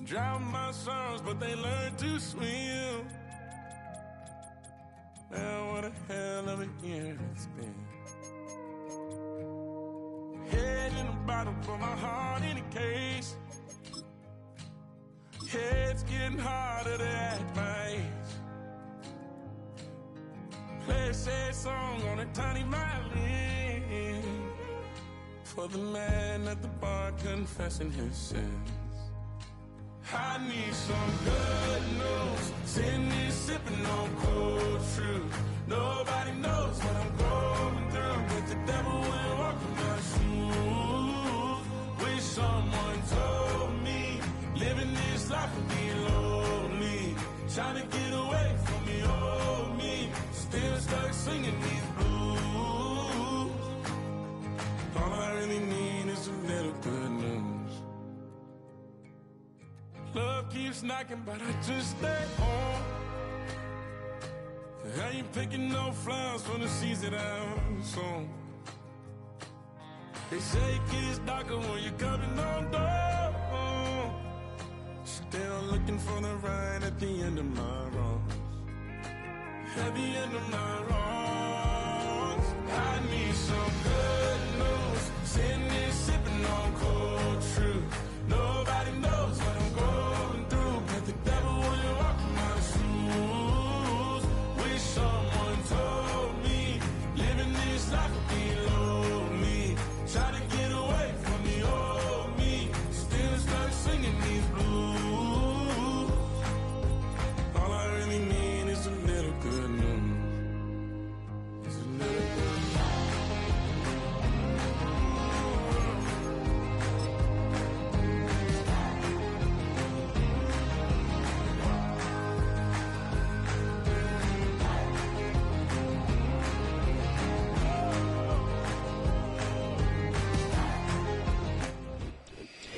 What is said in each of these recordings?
Drown my sons, but they learn to swim. Now what a hell of a year it's been. Head in a bottle, but my heart in a case. Yeah, it's getting harder to act my age. Play a sad song on a tiny violin for the man at the bar confessing his sins. I need some good news. Sitting here sipping on cold truth. Nobody knows what I'm going through, but the devil will walk in my shoes. Wish someone told me living this life would be lonely. Trying to get away from the old me. Still stuck singing these blues. All I really need is a little good news. Love keeps knocking, but I just stay home. I ain't picking no flowers for the seeds that I'm sown. They say it gets darker when you're coming on door. Still looking for the right at the end of my wrongs. At the end of my wrongs, I need some good news. Sitting here sipping on cold truth. Nobody knows what I'm going through, but the devil will walk in my shoes. Wish someone told me living this life would be lonely. Try to get away from the old me. Still stuck singing these blues. All I really need is a little good news. It's a little good news.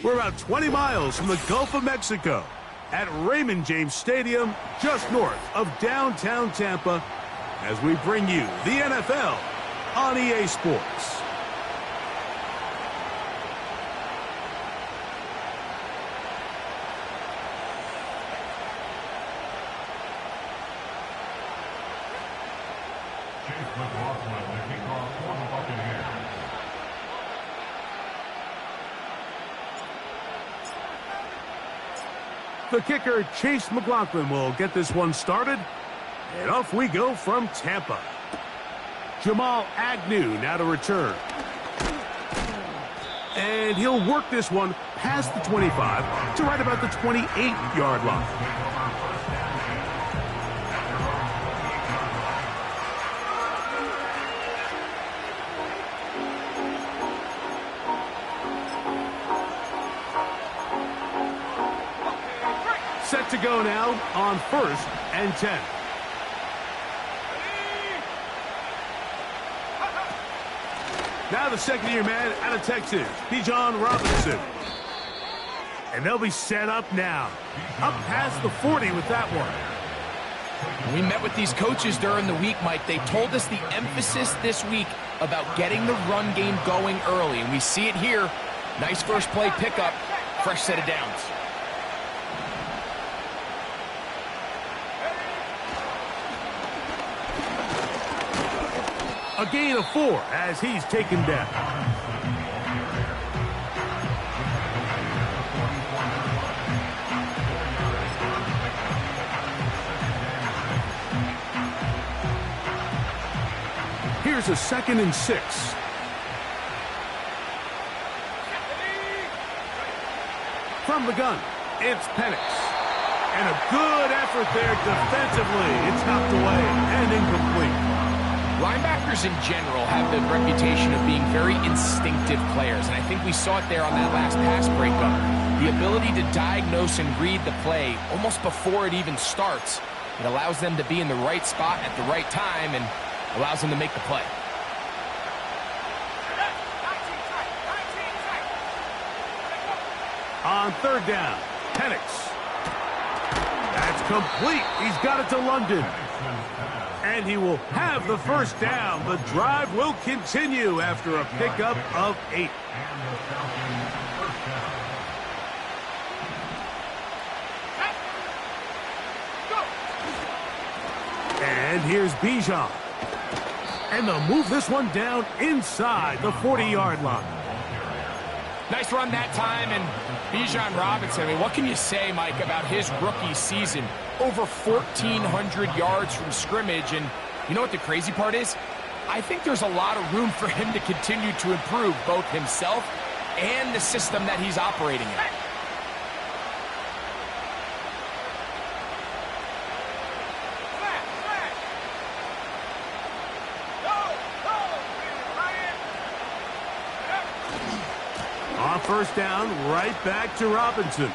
We're about 20 miles from the Gulf of Mexico at Raymond James Stadium, just north of downtown Tampa, as we bring you the NFL on EA Sports. The kicker, Chase McLaughlin, will get this one started. And off we go from Tampa. Jamal Agnew now to return. And he'll work this one past the 25 to right about the 28-yard line. Set to go now on 1st and 10. Now the second-year man out of Texas, Bijan Robinson. And they'll be set up now. Up past the 40 with that one. We met with these coaches during the week, Mike. They told us the emphasis this week about getting the run game going early. And we see it here. Nice first play pickup. Fresh set of downs. A gain of 4 as he's taken down. Here's a 2nd and 6. From the gun, it's Penix. And a good effort there defensively. It's knocked away and incomplete. Linebackers in general have the reputation of being very instinctive players, and I think we saw it there on that last pass breakup. The ability to diagnose and read the play almost before it even starts. It allows them to be in the right spot at the right time and allows them to make the play. On 3rd down, Penix. That's complete. He's got it to London. And he will have the first down. The drive will continue after a pickup of 8. And here's Bijan. And they'll move this one down inside the 40-yard line. Nice run that time, and Bijan Robinson, I mean, what can you say, Mike, about his rookie season? Over 1,400 yards from scrimmage, and you know what the crazy part is? I think there's a lot of room for him to continue to improve both himself and the system that he's operating in. On first down, right back to Robinson.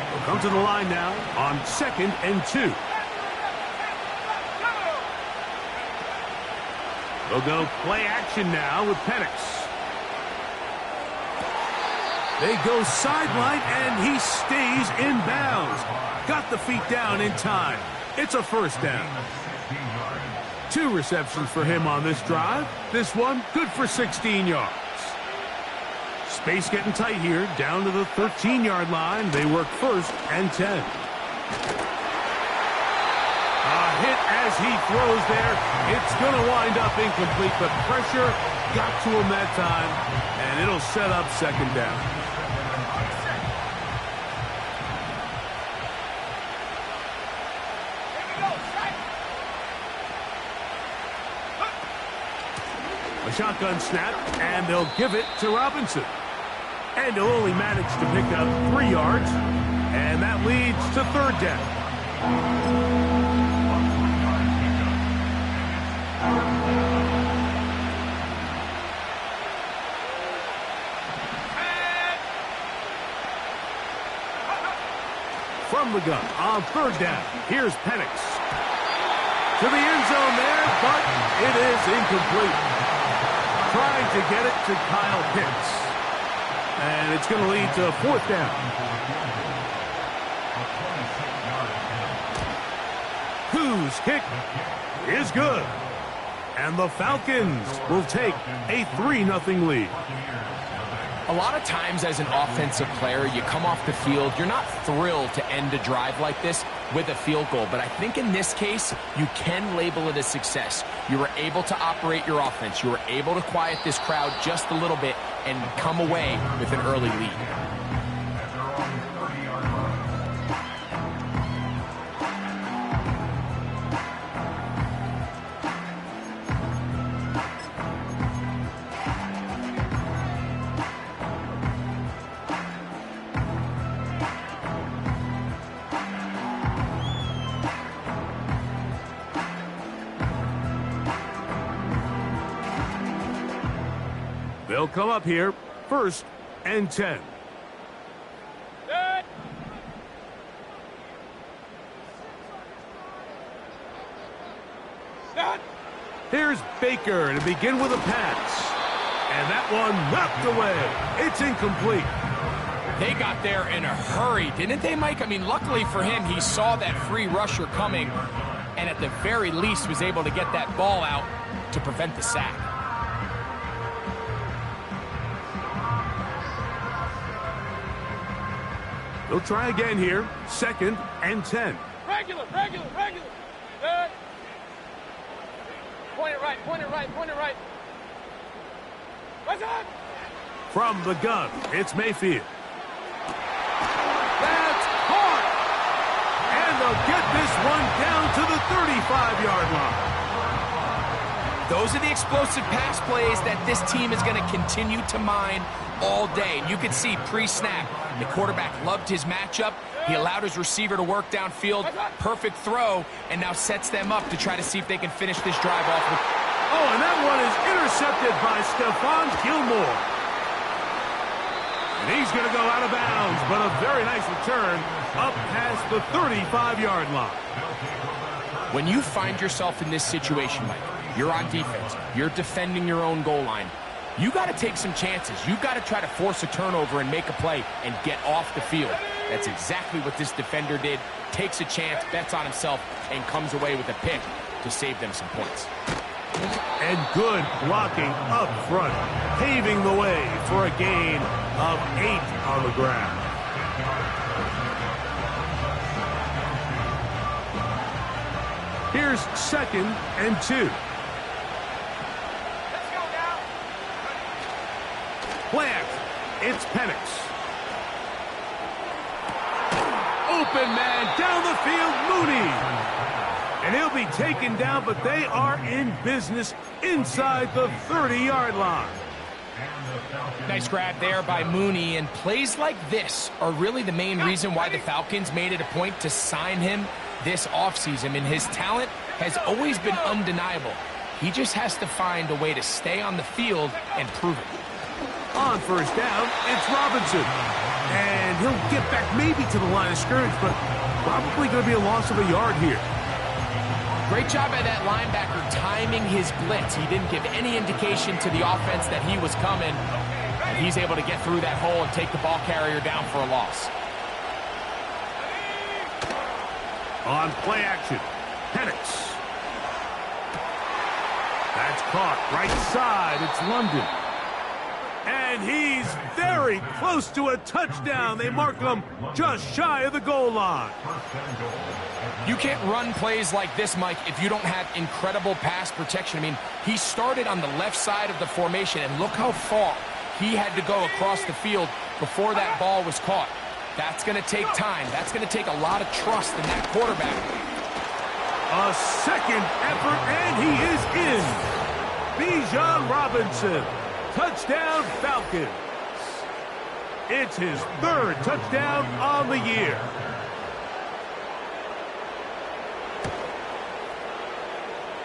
We'll come to the line now on 2nd and 2. They'll go play action now with Penix. They go sideline, and he stays in bounds. Got the feet down in time. It's a first down. 2 receptions for him on this drive. This one, good for 16 yards. Space getting tight here, down to the 13-yard line. They work 1st and 10. A hit as he throws there. It's going to wind up incomplete, but pressure got to him that time, and it'll set up 2nd down. A shotgun snap, and they'll give it to Robinson. And he'll only manage to pick up 3 yards, and that leads to 3rd down. From the gun on 3rd down, here's Penix. To the end zone there, but it is incomplete. Trying to get it to Kyle Pitts. And it's going to lead to 4th down. Whose kick is good. And the Falcons will take a 3-0 lead. A lot of times as an offensive player, you come off the field, you're not thrilled to end a drive like this with a field goal. But I think in this case, you can label it a success. You were able to operate your offense. You were able to quiet this crowd just a little bit and come away with an early lead. They'll come up here, 1st and 10. Here's Baker to begin with a pass. And that one knocked away. It's incomplete. They got there in a hurry, didn't they, Mike? I mean, luckily for him, he saw that free rusher coming and at the very least was able to get that ball out to prevent the sack. They'll try again here, 2nd and 10. Regular. Good. Point it right. What's up? From the gun, it's Mayfield. That's caught! And they'll get this one down to the 35-yard line. Those are the explosive pass plays that this team is going to continue to mine all day. And you could see pre-snap, the quarterback loved his matchup. He allowed his receiver to work downfield. Perfect throw, and now sets them up to try to see if they can finish this drive off with... Oh, and that one is intercepted by Stephon Gilmore. And he's going to go out of bounds, but a very nice return up past the 35-yard line. When you find yourself in this situation, Mike, you're on defense, you're defending your own goal line, you got to take some chances. You got to try to force a turnover and make a play and get off the field. That's exactly what this defender did. Takes a chance, bets on himself, and comes away with a pick to save them some points. And good blocking up front, paving the way for a gain of 8 on the ground. Here's 2nd and 2. Let's go now. Play action. It's Penix. Open man down the field, Mooney. And he'll be taken down, but they are in business inside the 30-yard line. Nice grab there by Mooney, and plays like this are really the main reason why the Falcons made it a point to sign him this offseason. I mean, his talent has always been undeniable. He just has to find a way to stay on the field and prove it. On first down, it's Robinson. And he'll get back maybe to the line of scrimmage, but probably going to be a loss of a yard here. Great job by that linebacker timing his blitz. He didn't give any indication to the offense that he was coming, and he's able to get through that hole and take the ball carrier down for a loss. On play action, Penix. That's caught right side. It's London. And he's very close to a touchdown. They mark him just shy of the goal line. You can't run plays like this, Mike, if you don't have incredible pass protection. I mean, he started on the left side of the formation, and look how far he had to go across the field before that ball was caught. That's going to take time. That's going to take a lot of trust in that quarterback. A second effort, and he is in. Bijan Robinson. Touchdown, Falcons. It's his 3rd touchdown on the year.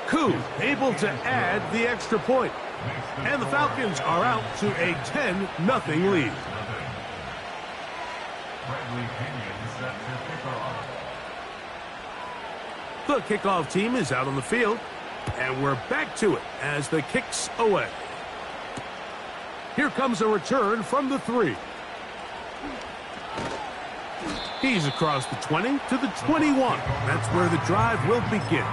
Koo able to add the extra point. And the Falcons are out to a 10-0 lead. The kickoff team is out on the field, and we're back to it as the kick's away. Here comes a return from the 3. He's across the 20 to the 21. That's where the drive will begin.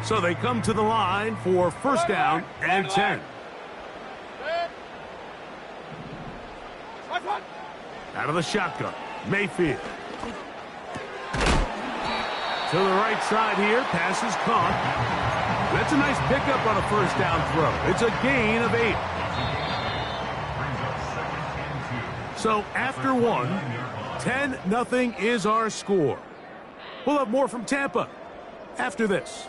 So they come to the line for first down and 10. Out of the shotgun, Mayfield. To the right side here, pass is caught. That's a nice pickup on a first down throw. It's a gain of 8. So after 1, 10-0 is our score. We'll have more from Tampa after this.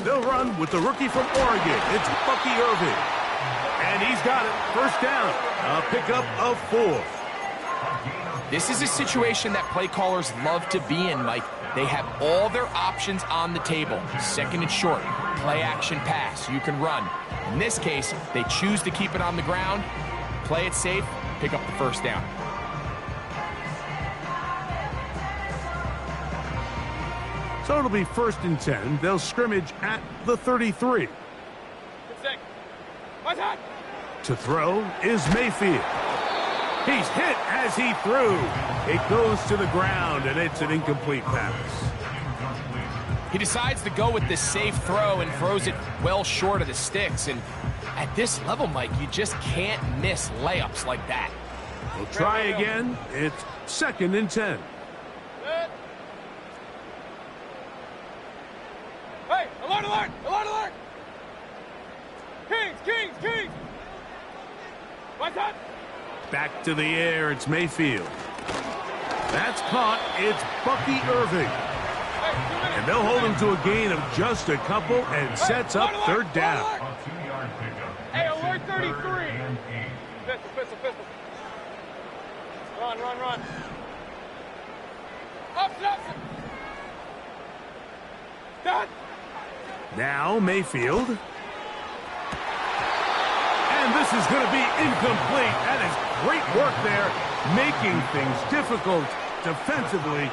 They'll run with the rookie from Oregon. It's Bucky Irving. And he's got it. First down. A pickup of 4. This is a situation that play callers love to be in, Mike. They have all their options on the table. 2nd and short. Play action pass. You can run. In this case, they choose to keep it on the ground, play it safe, pick up the first down. So it'll be 1st and 10. They'll scrimmage at the 33. To throw is Mayfield. He's hit as he threw. It goes to the ground, and it's an incomplete pass. He decides to go with this safe throw and throws it well short of the sticks. And at this level, Mike, you just can't miss layups like that. We'll try again. It's 2nd and 10. Hey, alert, alert, alert, alert! Kings, Kings, Kings! What's that? Back to the air, it's Mayfield. That's caught, it's Bucky Irving. And they'll hold him to a gain of just a couple and sets up 3rd down. Hey, alert 33! Pistol, pistol, pistol. Run, run, run. Up, up. Done. Now Mayfield. And this is going to be incomplete. That is great work there, making things difficult defensively.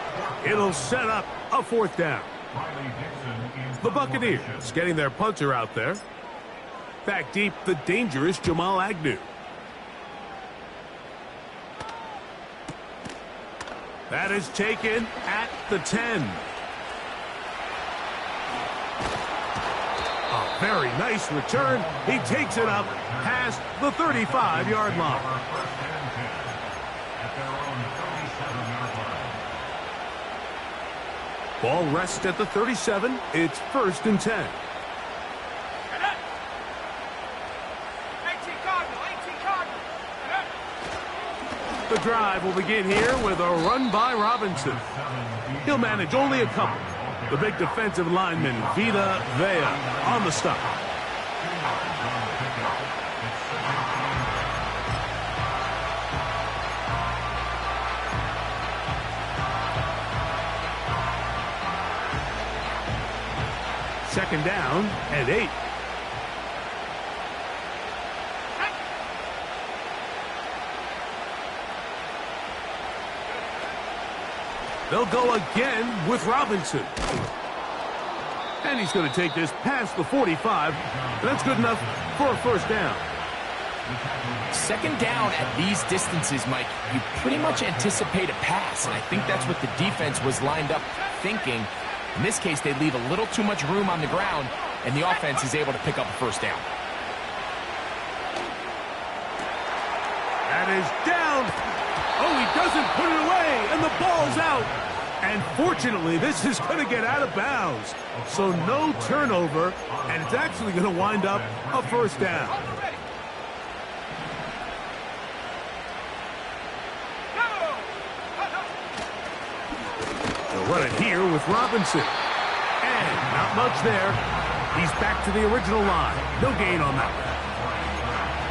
It'll set up a 4th down. The Buccaneers getting their punter out there. Back deep, the dangerous Jamal Agnew. That is taken at the 10. A very nice return. He takes it up past the 35-yard line. Ball rests at the 37. It's 1st and 10. The drive will begin here with a run by Robinson. He'll manage only a couple. The big defensive lineman, Vita Vea, on the stop. Second down and 8. They'll go again with Robinson. And he's going to take this past the 45. That's good enough for a 1st down. Second down at these distances, Mike, you pretty much anticipate a pass, and I think that's what the defense was lined up thinking. In this case, they leave a little too much room on the ground, and the offense is able to pick up a 1st down. That is down. Oh, he doesn't put it away, and the ball's out. And fortunately, this is going to get out of bounds. So no turnover, and it's actually going to wind up a 1st down. They'll run it here with Robinson. And not much there. He's back to the original line. No gain on that one.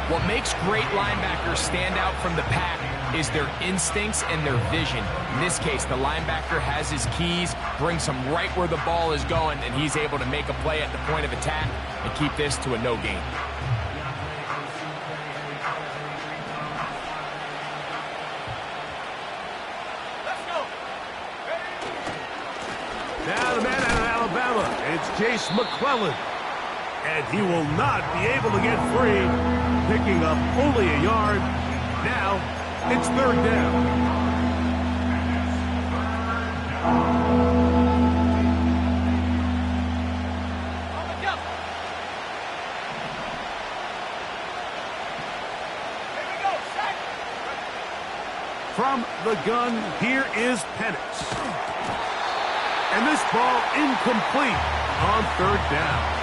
What makes great linebackers stand out from the pack is their instincts and their vision. In this case, the linebacker has his keys, brings him right where the ball is going, and he's able to make a play at the point of attack and keep this to a no gain. Let's go. Now the man out of Alabama, it's Jace McClellan. And he will not be able to get free, picking up only a yard. Now it's 3rd down. From the gun, here is Penix. And this ball incomplete on 3rd down.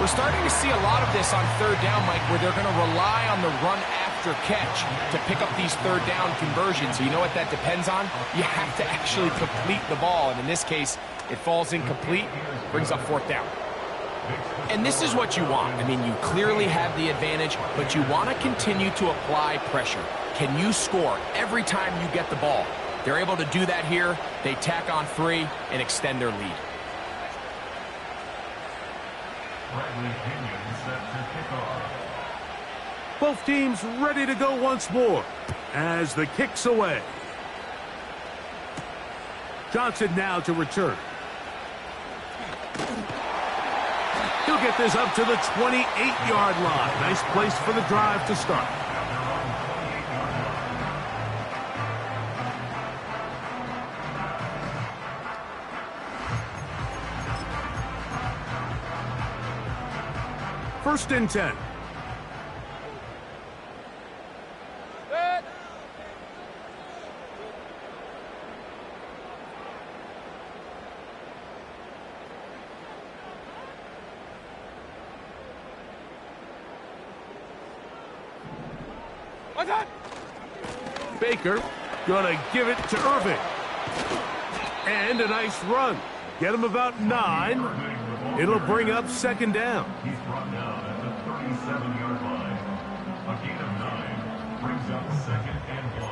We're starting to see a lot of this on 3rd down, Mike, where they're going to rely on the run after catch to pick up these 3rd down conversions. So you know what that depends on? You have to actually complete the ball. And in this case, it falls incomplete, brings up 4th down. And this is what you want. I mean, you clearly have the advantage, but you want to continue to apply pressure. Can you score every time you get the ball? They're able to do that here. They tack on 3 and extend their lead. Both teams ready to go once more as the kick's away. Johnson now to return. He'll get this up to the 28-yard line. Nice place for the drive to start. First and 10. Baker gonna give it to Irving. And a nice run. Get him about 9. It'll bring up 2nd down. He's brought down at the 37-yard line. A gain of 9 brings up 2nd and 1.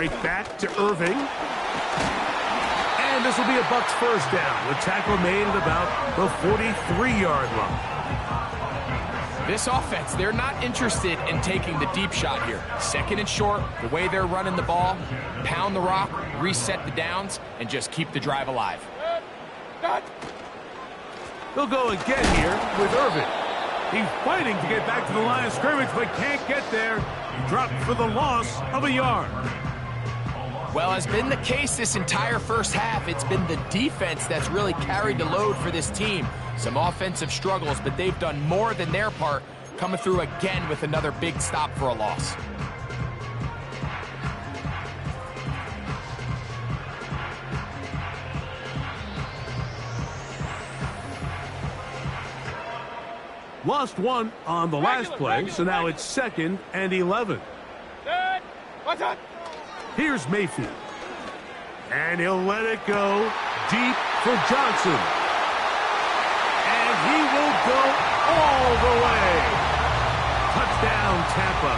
Right back to Irving. And this will be a Bucs first down. The tackle made at about the 43-yard line. This offense, they're not interested in taking the deep shot here. Second and short, the way they're running the ball, pound the rock, reset the downs, and just keep the drive alive. They'll go again here with Irving. He's fighting to get back to the line of scrimmage, but can't get there. He dropped for the loss of a yard. Well, as been the case this entire first half, it's been the defense that's really carried the load for this team. Some offensive struggles, but they've done more than their part, coming through again with another big stop for a loss. Lost one on the last play, so now it's 2nd and 11. Here's Mayfield. And he'll let it go deep for Johnson. And he will go all the way. Touchdown, Tampa.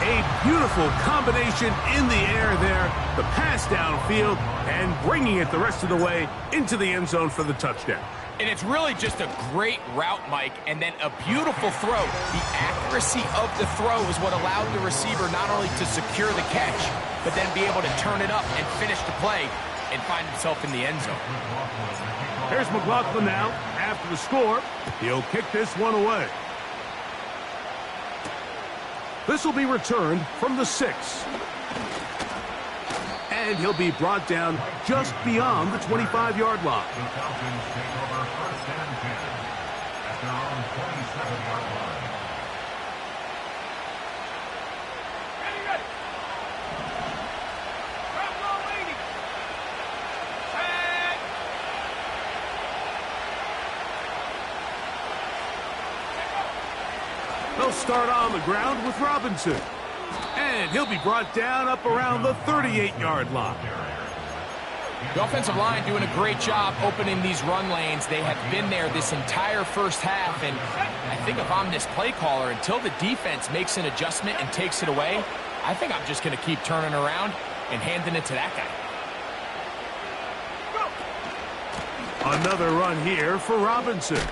A beautiful combination in the air there. The pass downfield and bringing it the rest of the way into the end zone for the touchdown. And it's really just a great route, Mike, and then a beautiful throw. The accuracy of the throw is what allowed the receiver not only to secure the catch, but then be able to turn it up and finish the play and find himself in the end zone. Here's McLaughlin now. After the score, he'll kick this one away. This will be returned from the 6. And he'll be brought down just beyond the 25-yard line. The Falcons take over 1st and 10 at their own 27-yard line. Ready. Drop low, lady. Tag. They'll start on the ground with Robinson. And he'll be brought down up around the 38-yard line. The offensive line doing a great job opening these run lanes. They have been there this entire first half, and I think if I'm this play caller, until the defense makes an adjustment and takes it away, I think I'm just going to keep turning around and handing it to that guy. Another run here for Robinson.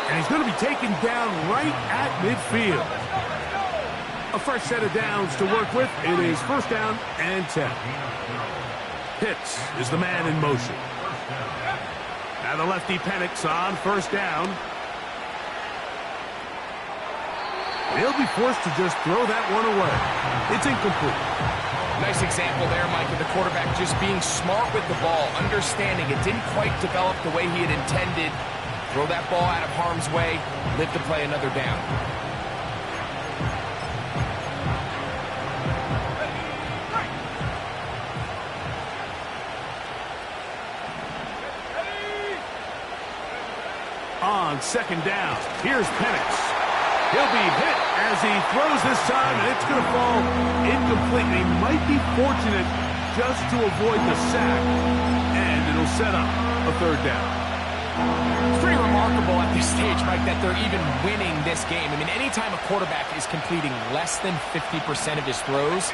And he's going to be taken down right at midfield. A fresh set of downs to work with. It is 1st down and 10. Pitts is the man in motion. Now the lefty Penix on 1st down. He'll be forced to just throw that one away. It's incomplete. Nice example there, Mike, of the quarterback just being smart with the ball, understanding it didn't quite develop the way he had intended. Throw that ball out of harm's way, live to play another down. On 2nd down, here's Penix. He'll be hit as he throws this time, and it's going to fall incomplete. He might be fortunate just to avoid the sack, and it'll set up a 3rd down. It's pretty remarkable at this stage, Mike, that they're even winning this game. I mean, anytime a quarterback is completing less than 50% of his throws,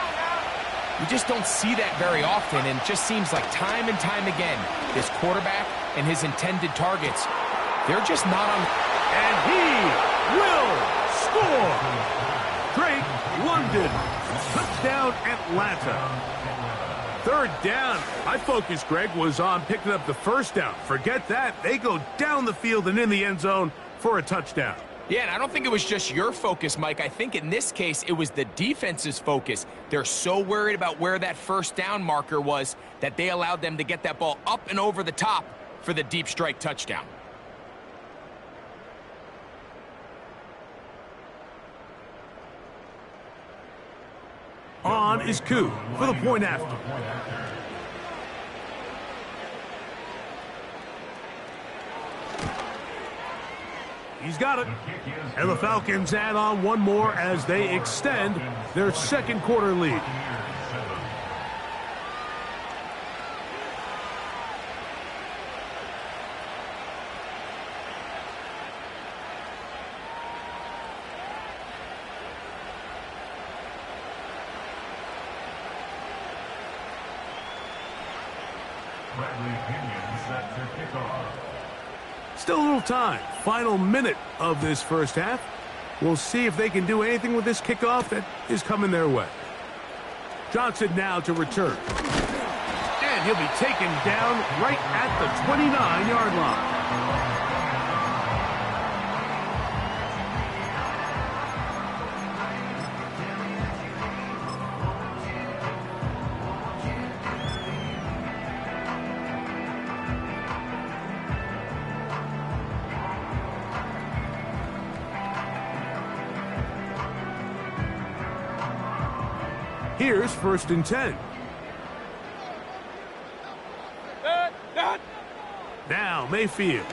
you just don't see that very often, and it just seems like time and time again, this quarterback and his intended targets, they're just not on. And he will score! Drake London, touchdown Atlanta. 3rd down. My focus, Greg, was on picking up the 1st down. Forget that. They go down the field and in the end zone for a touchdown. Yeah, and I don't think it was just your focus, Mike. I think in this case, it was the defense's focus. They're so worried about where that 1st down marker was that they allowed them to get that ball up and over the top for the deep strike touchdown. On is Koo for the point after. He's got it. And the Falcons add on one more as they extend their 2nd quarter lead. Friendly opinion set to kick off. Still a little time. Final minute of this first half. We'll see if they can do anything with this kickoff that is coming their way. Johnson now to return. And he'll be taken down right at the 29-yard line. Here's 1st and 10. Now Mayfield.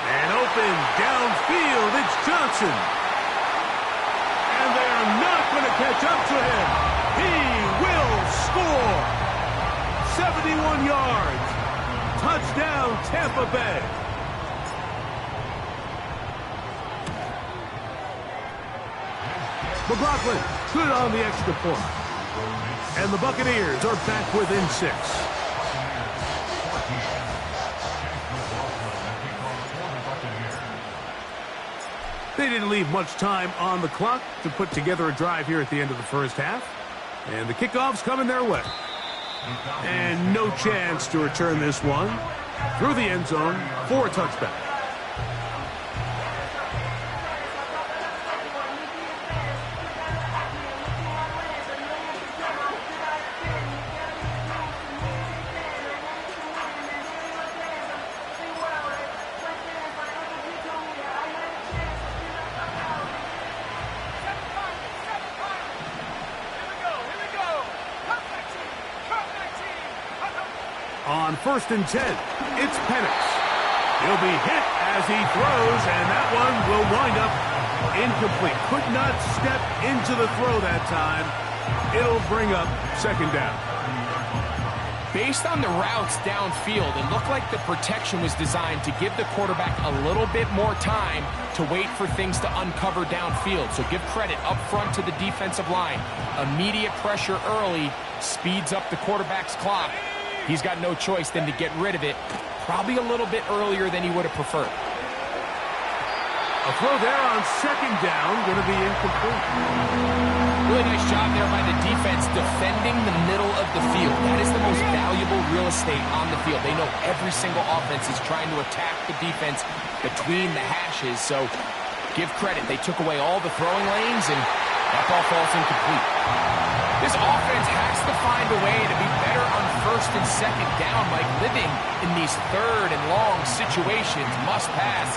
And open downfield, it's Johnson. And they are not going to catch up to him. He will score. 71 yards. Touchdown, Tampa Bay. McLaughlin good on the extra point. And the Buccaneers are back within 6. They didn't leave much time on the clock to put together a drive here at the end of the first half. And the kickoff's coming their way. And no chance to return this one through the end zone for a touchback. On 1st and 10, it's Penix. He'll be hit as he throws, and that one will wind up incomplete. Could not step into the throw that time. It'll bring up 2nd down. Based on the routes downfield, it looked like the protection was designed to give the quarterback a little bit more time to wait for things to uncover downfield. So give credit up front to the defensive line. Immediate pressure early speeds up the quarterback's clock. He's got no choice than to get rid of it, probably a little bit earlier than he would have preferred. A throw there on 2nd down, going to be incomplete. Really nice job there by the defense defending the middle of the field. That is the most valuable real estate on the field. They know every single offense is trying to attack the defense between the hashes, so give credit. They took away all the throwing lanes, and that ball falls incomplete. This offense has to find a way to be better on 1st and 2nd down. Like living in these 3rd and long situations, must pass,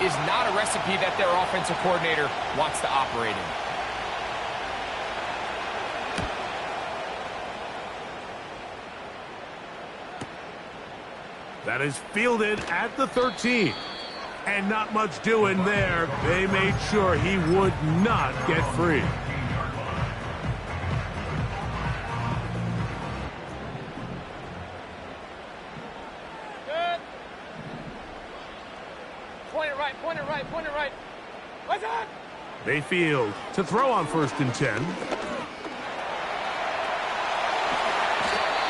is not a recipe that their offensive coordinator wants to operate in. That is fielded at the 13. And not much doing there. They made sure he would not get free. Point it right. What's that? Mayfield to throw on 1st and 10.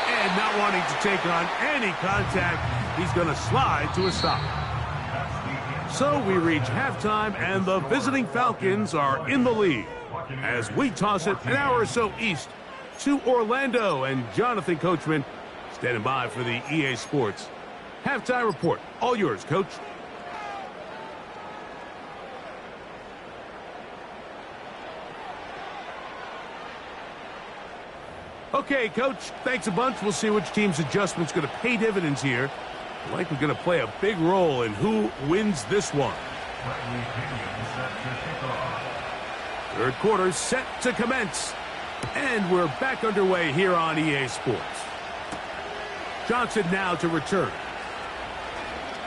And not wanting to take on any contact, he's going to slide to a stop. So we reach halftime, and the visiting Falcons are in the lead as we toss it an hour or so east to Orlando. And Jonathan Coachman standing by for the EA Sports halftime report. All yours, Coach. Okay, Coach, thanks a bunch. We'll see which team's adjustment's going to pay dividends here. Likely going to play a big role in who wins this one. 3rd quarter set to commence. And we're back underway here on EA Sports. Johnson now to return.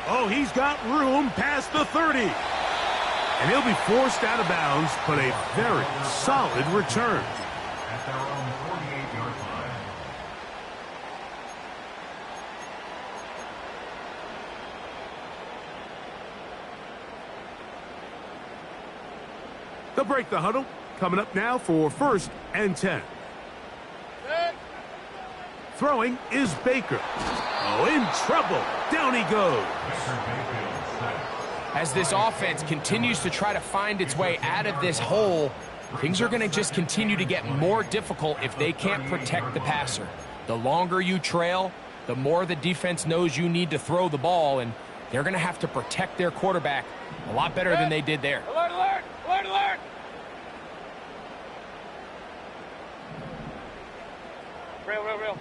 Oh, he's got room past the 30. And he'll be forced out of bounds, but a very solid return. At their own 48-yard line. They'll break the huddle. Coming up now for 1st and 10. Throwing is Baker. Oh, in trouble. Down he goes. As this offense continues to try to find its way out of this hole, things are going to just continue to get more difficult if they can't protect the passer. The longer you trail, the more the defense knows you need to throw the ball, and they're going to have to protect their quarterback a lot better than they did there. Alert, alert! Alert, alert! Real.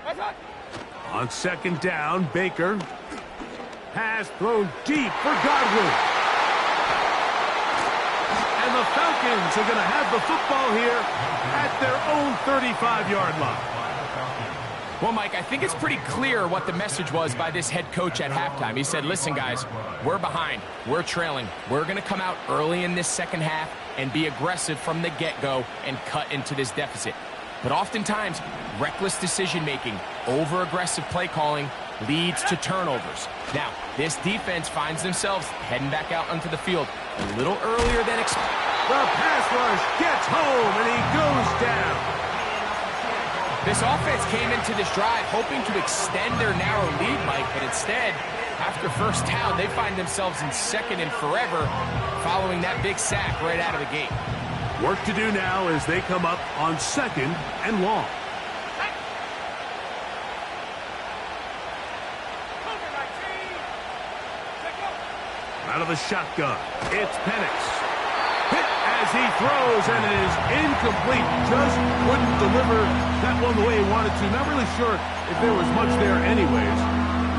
What's up? On second down, Baker. Pass thrown deep for Godwin. And the Falcons are going to have the football here at their own 35-yard line. Well, Mike, I think it's pretty clear what the message was by this head coach at halftime. He said, listen, guys, we're behind. We're trailing. We're going to come out early in this second half and be aggressive from the get-go and cut into this deficit. But oftentimes, reckless decision-making, over-aggressive play calling leads to turnovers. Now, this defense finds themselves heading back out onto the field a little earlier than expected. The pass rush gets home, and he goes down. This offense came into this drive hoping to extend their narrow lead, Mike, but instead, after first down, they find themselves in second and forever following that big sack right out of the gate. Work to do now as they come up on second and long. Out of the shotgun, it's Penix. Hit as he throws, and it is incomplete. Just couldn't deliver that one the way he wanted to. Not really sure if there was much there anyways.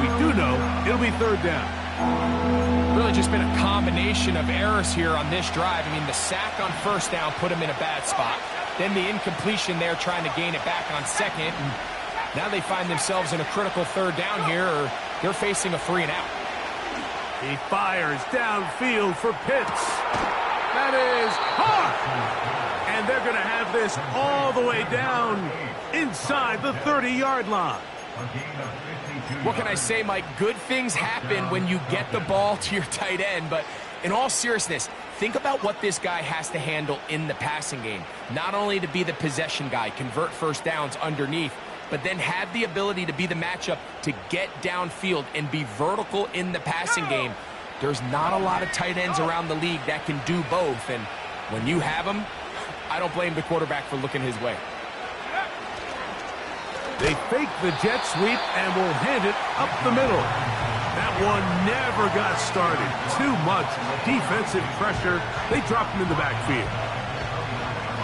We do know it'll be third down. Really just been a combination of errors here on this drive. I mean, the sack on first down put him in a bad spot. Then the incompletion there trying to gain it back on second. And now they find themselves in a critical third down here, or they're facing a 3-and-out. He fires downfield for Pitts. That is hard. And they're going to have this all the way down inside the 30-yard line. What can I say, Mike? Good things happen when you get the ball to your tight end, but in all seriousness, think about what this guy has to handle in the passing game. Not only to be the possession guy, convert first downs underneath, but then have the ability to be the matchup to get downfield and be vertical in the passing game. There's not a lot of tight ends around the league that can do both, and when you have them, I don't blame the quarterback for looking his way. They fake the jet sweep and will hand it up the middle. That one never got started. Too much defensive pressure. They dropped him in the backfield.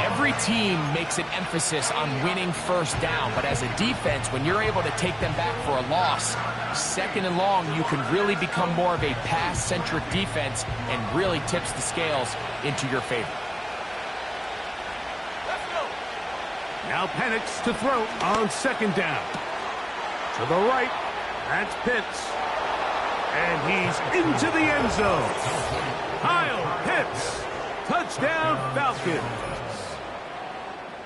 Every team makes an emphasis on winning first down, but as a defense, when you're able to take them back for a loss, second and long, you can really become more of a pass-centric defense and really tips the scales into your favor. Now Penix to throw on second down. To the right, that's Pitts. And he's into the end zone. Kyle Pitts, touchdown Falcons.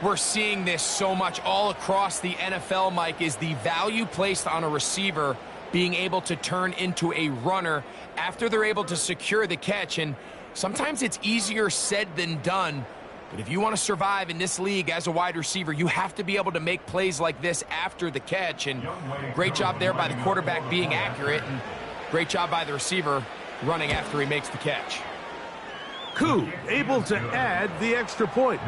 We're seeing this so much all across the NFL, Mike, is the value placed on a receiver being able to turn into a runner after they're able to secure the catch. And sometimes it's easier said than done. But if you want to survive in this league as a wide receiver, you have to be able to make plays like this after the catch. And great job there by the quarterback being accurate, and great job by the receiver running after he makes the catch. Koo able to add the extra point.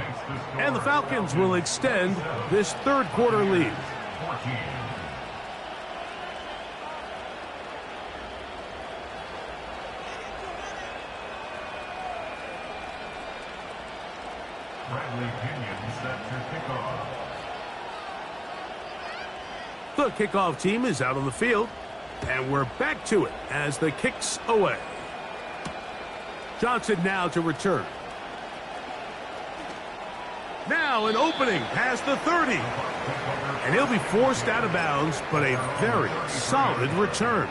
And the Falcons will extend this third quarter lead. The kickoff team is out on the field, and we're back to it as the kick's away. Johnson now to return. Now an opening past the 30. And he'll be forced out of bounds, but a very solid return.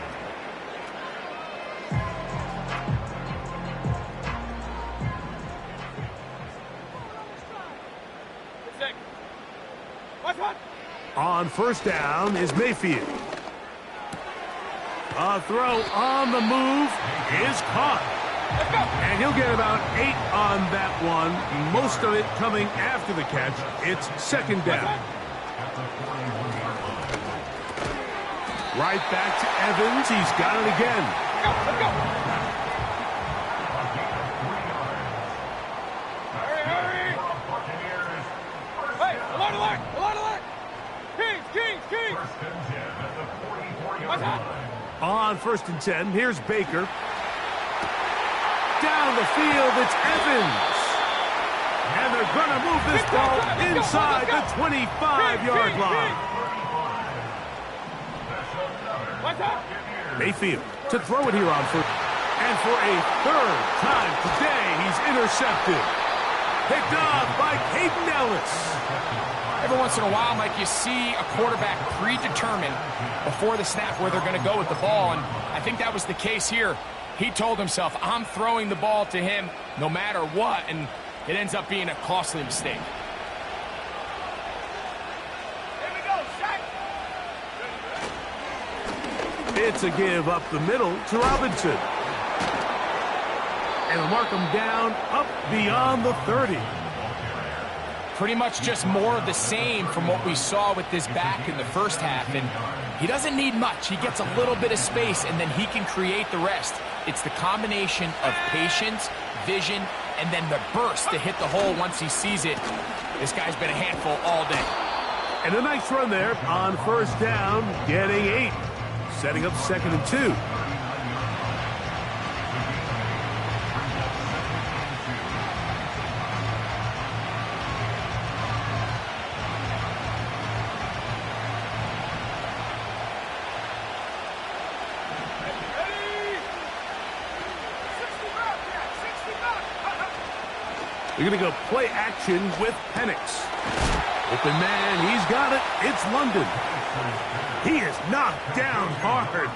On first down is Mayfield. A throw on the move is caught. And he'll get about 8 on that one, most of it coming after the catch. It's second down. at the 41-yard line. Right back to Evans. He's got it again. Let's go. A gain of 3 yards. Hurry. Buccaneers. First Hey, down. alert. Kings. First and 10 at the 44-yard What's that? line. On 1st and 10, here's Baker. Down the field, it's Evans. And they're going to move this ball inside the 25-yard line. What's up? Mayfield to throw it here on foot. And for a 3rd time today, he's intercepted. Picked off by Caden Ellis. Every once in a while, Mike, you see a quarterback predetermine before the snap where they're going to go with the ball, and I think that was the case here. He told himself, I'm throwing the ball to him no matter what, and it ends up being a costly mistake. Here we go, shot. It's a give up the middle to Robinson. And they'll mark him down up beyond the 30. Pretty much just more of the same from what we saw with this back in the first half, and he doesn't need much. He gets a little bit of space, and then he can create the rest. It's the combination of patience, vision, and then the burst to hit the hole once he sees it. This guy's been a handful all day. And a nice run there on 1st down, getting 8. Setting up 2nd and 2. They're going to go play action with Penix. Open man, he's got it. It's London. He is knocked down hard.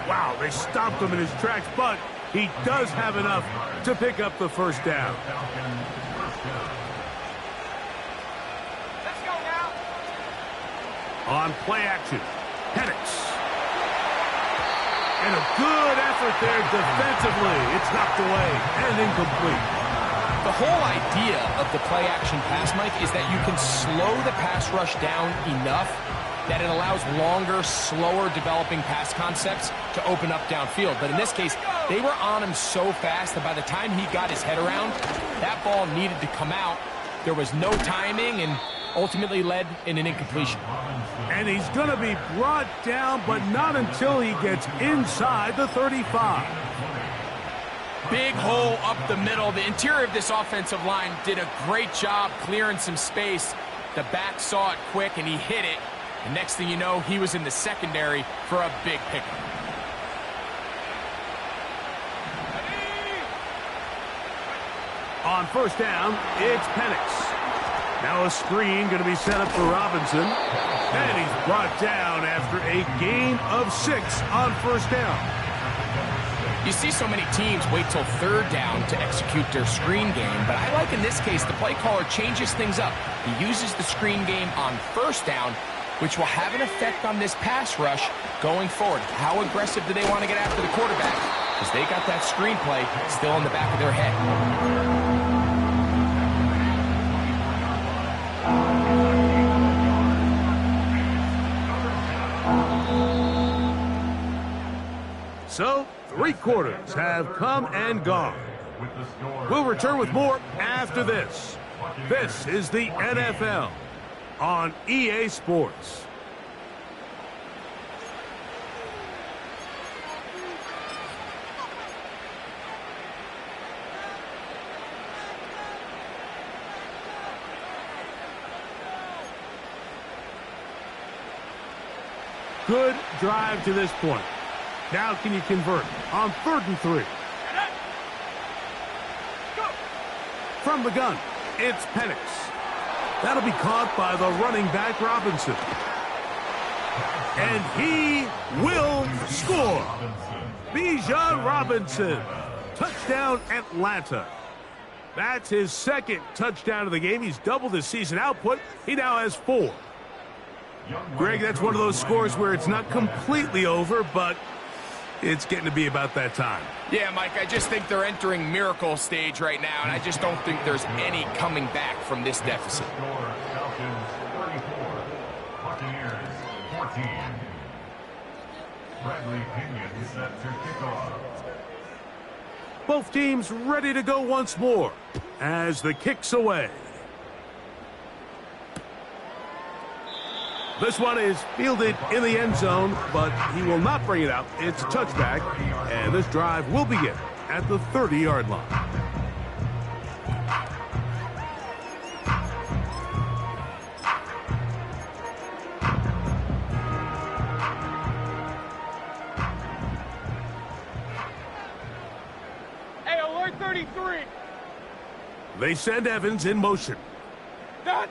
Wow, they stopped him in his tracks, but he does have enough to pick up the 1st down. Let's go now. On play action, Penix. And a good effort there defensively. It's knocked away and incomplete. The whole idea of the play-action pass, Mike, is that you can slow the pass rush down enough that it allows longer, slower developing pass concepts to open up downfield. But in this case, they were on him so fast that by the time he got his head around, that ball needed to come out. There was no timing and ultimately led in an incompletion. And he's going to be brought down, but not until he gets inside the 35. Big hole up the middle. The interior of this offensive line did a great job clearing some space. The back saw it quick, and he hit it. And next thing you know, he was in the secondary for a big pickup. On 1st down, it's Penix. Now a screen going to be set up for Robinson. And he's brought down after a gain of 6 on 1st down. You see so many teams wait till 3rd down to execute their screen game, but I like in this case the play caller changes things up. He uses the screen game on 1st down, which will have an effect on this pass rush going forward. How aggressive do they want to get after the quarterback? Because they got that screen play still in the back of their head. So, 3 quarters have come and gone. We'll return with more after this. This is the NFL on EA Sports. Good drive to this point. Now can you convert on 3rd and 3? From the gun, it's Penix. That'll be caught by the running back Robinson. And he will score. Bijan Robinson. Touchdown Atlanta. That's his 2nd touchdown of the game. He's doubled his season output. He now has 4. Greg, that's one of those scores where it's not completely over, but it's getting to be about that time. Yeah, Mike, I just think they're entering miracle stage right now, and I just don't think there's any coming back from this deficit. Buccaneers, 14. Bradley Pinion set to kick off. Both teams ready to go once more as the kick's away. This one is fielded in the end zone, but he will not bring it out. It's a touchback, and this drive will begin at the 30-yard line. Hey, alert 33. They send Evans in motion. Done.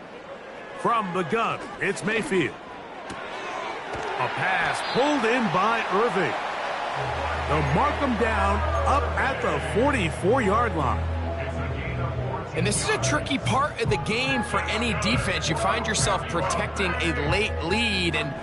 From the gun, it's Mayfield. A pass pulled in by Irving. They'll mark him down up at the 44-yard line. And this is a tricky part of the game for any defense. You find yourself protecting a late lead, and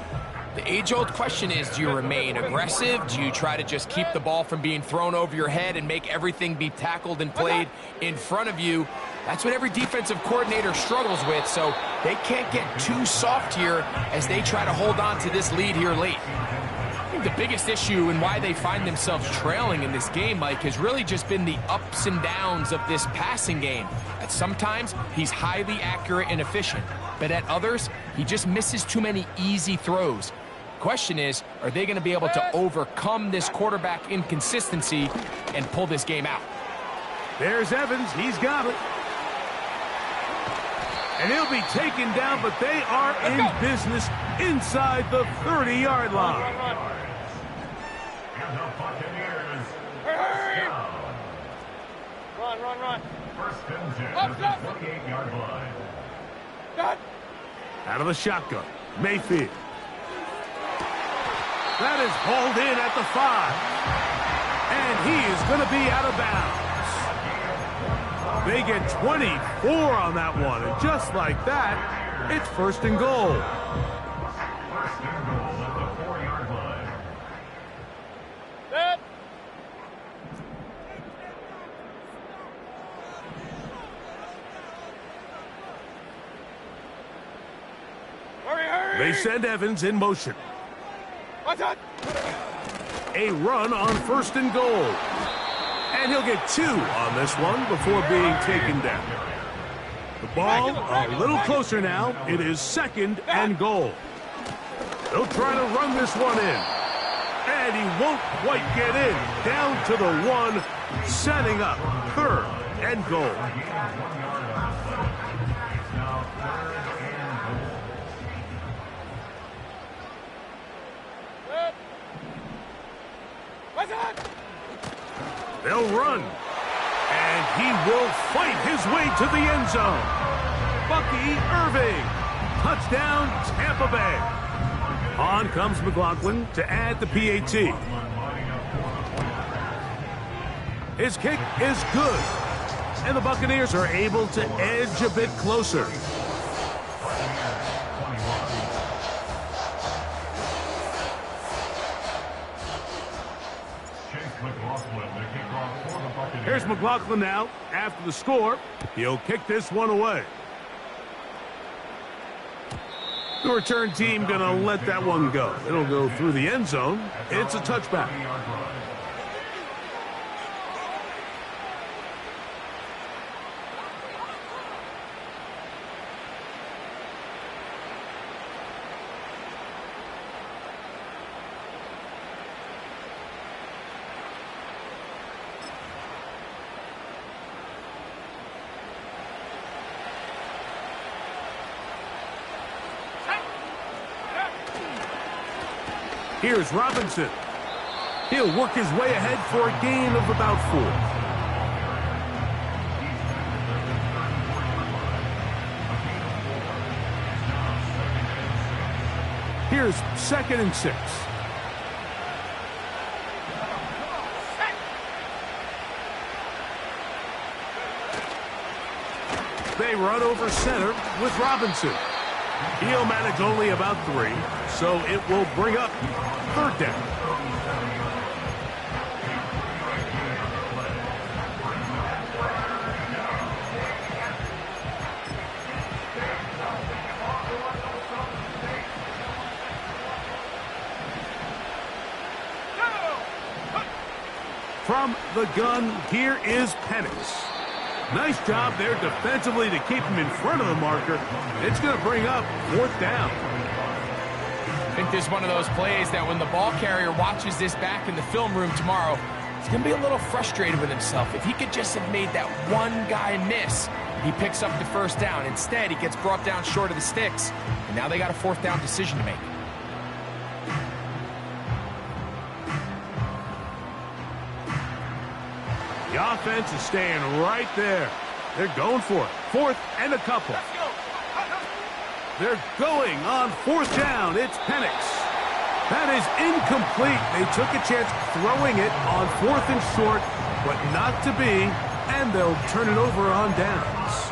the age-old question is, do you remain aggressive? Do you try to just keep the ball from being thrown over your head and make everything be tackled and played in front of you? That's what every defensive coordinator struggles with, so they can't get too soft here as they try to hold on to this lead here late. I think the biggest issue and why they find themselves trailing in this game, Mike, has really just been the ups and downs of this passing game. At sometimes, he's highly accurate and efficient, but at others, he just misses too many easy throws. Question is, are they going to be able to overcome this quarterback inconsistency and pull this game out? There's Evans. He's got it. And he'll be taken down, but they are in business inside the 30-yard line. And the Buccaneers. Run. First and 10 at the 28-yard line. Done. Out of the shotgun, Mayfield. That is hauled in at the 5. And he is going to be out of bounds. They get 24 on that one, and just like that, it's first and goal. First and goal at the 4-yard line. Set. Hurry. They send Evans in motion. What's up? A run on first and goal. And he'll get 2 on this one before being taken down. The ball a little closer now. It is second and goal. They'll try to run this one in. And he won't quite get in. Down to the 1, setting up third and goal. What's up? They'll run. And he will fight his way to the end zone. Bucky Irving. Touchdown, Tampa Bay. On comes McLaughlin to add the PAT. His kick is good. And the Buccaneers are able to edge a bit closer. Here's McLaughlin now. After the score, he'll kick this one away. The return team going to let that one go. It'll go through the end zone. It's a touchback. Here's Robinson. He'll work his way ahead for a gain of about 4. Here's second and 6. They run over center with Robinson. He'll manage only about 3, so it will bring up third down. From the gun, here is Penix. Nice job there defensively to keep him in front of the marker. It's going to bring up 4th down. I think this is one of those plays that when the ball carrier watches this back in the film room tomorrow, he's going to be a little frustrated with himself. If he could just have made that one guy miss, he picks up the 1st down. Instead, he gets brought down short of the sticks, and now they got a 4th down decision to make. The offense is staying right there. They're going for it. 4th and a couple. They're going on 4th down. It's Penix. That is incomplete. They took a chance throwing it on 4th and short, but not to be, and they'll turn it over on downs.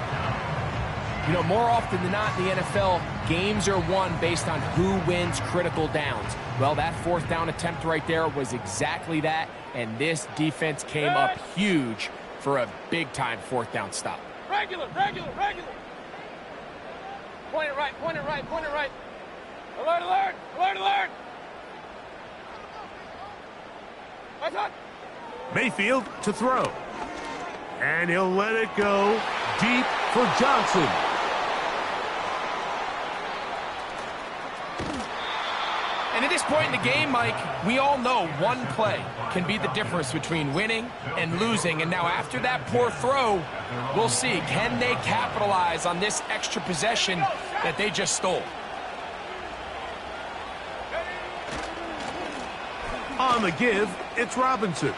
You know, more often than not in the NFL, games are won based on who wins critical downs. Well, that 4th down attempt right there was exactly that, and this defense came up huge for a big-time 4th down stop. Regular. Point it right. Alert. What's up? Mayfield to throw. And he'll let it go deep for Johnson. And at this point in the game, Mike, we all know one play can be the difference between winning and losing. And now after that poor throw, we'll see. Can they capitalize on this extra possession that they just stole? On the give, it's Robinson.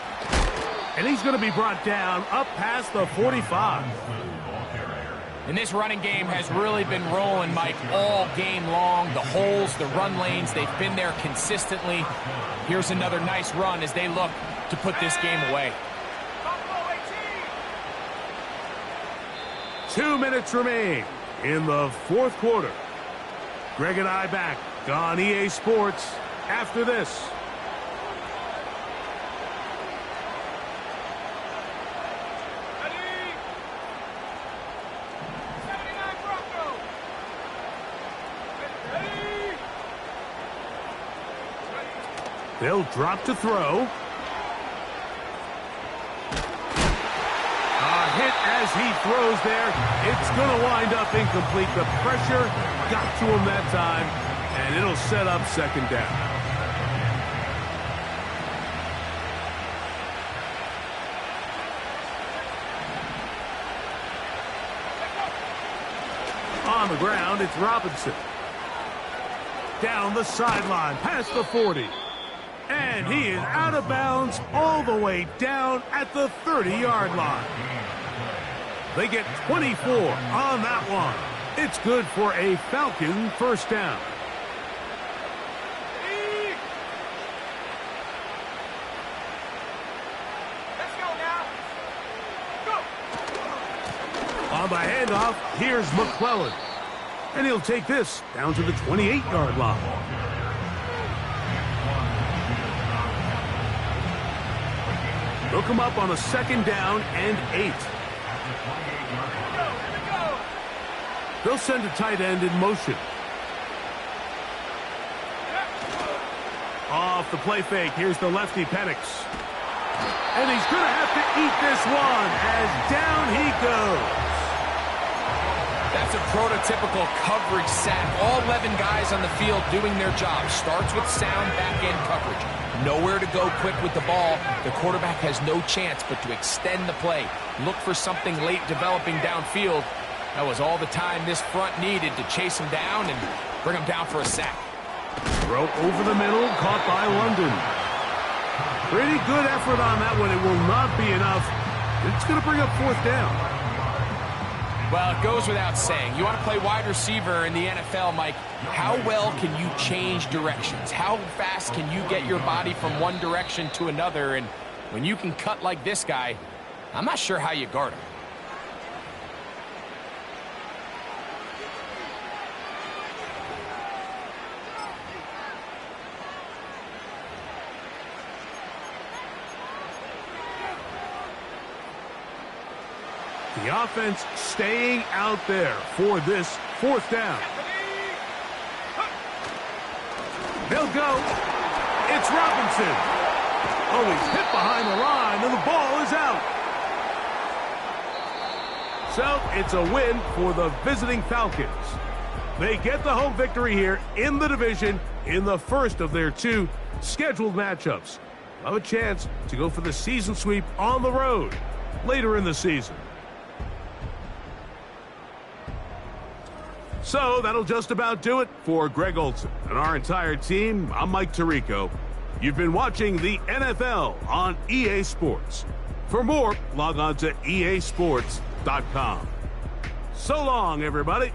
And he's going to be brought down up past the 45. And this running game has really been rolling, Mike, all game long. The holes, the run lanes, they've been there consistently. Here's another nice run as they look to put this game away. 2 minutes remain in the 4th quarter. Greg and I back on EA Sports after this. They'll drop to throw. A hit as he throws there. It's going to wind up incomplete. The pressure got to him that time, and it'll set up 2nd down. On the ground, it's Robinson. Down the sideline, past the 40. And he is out of bounds all the way down at the 30-yard line. They get 24 on that one. It's good for a Falcon 1st down. Let's go now. Go. On the handoff, here's McClellan. And he'll take this down to the 28-yard line. They'll come up on a 2nd down and 8. They'll send a tight end in motion. Off the play fake, here's the lefty Penix. And he's going to have to eat this one as down he goes. That's a prototypical coverage sack. All 11 guys on the field doing their job. Starts with sound back-end coverage. Nowhere to go quick with the ball. The quarterback has no chance but to extend the play. Look for something late developing downfield. That was all the time this front needed to chase him down and bring him down for a sack. Throw over the middle, caught by London. Pretty good effort on that one. It will not be enough. It's going to bring up 4th down. Well, it goes without saying. You want to play wide receiver in the NFL, Mike, how well can you change directions? How fast can you get your body from one direction to another? And when you can cut like this guy, I'm not sure how you guard him. The offense staying out there for this 4th down. They'll go. It's Robinson. Oh, he's hit behind the line, and the ball is out. So it's a win for the visiting Falcons. They get the home victory here in the division in the first of their 2 scheduled matchups. Have a chance to go for the season sweep on the road later in the season. So that'll just about do it for Greg Olson and our entire team. I'm Mike Tirico. You've been watching the NFL on EA Sports. For more, log on to easports.com. So long, everybody.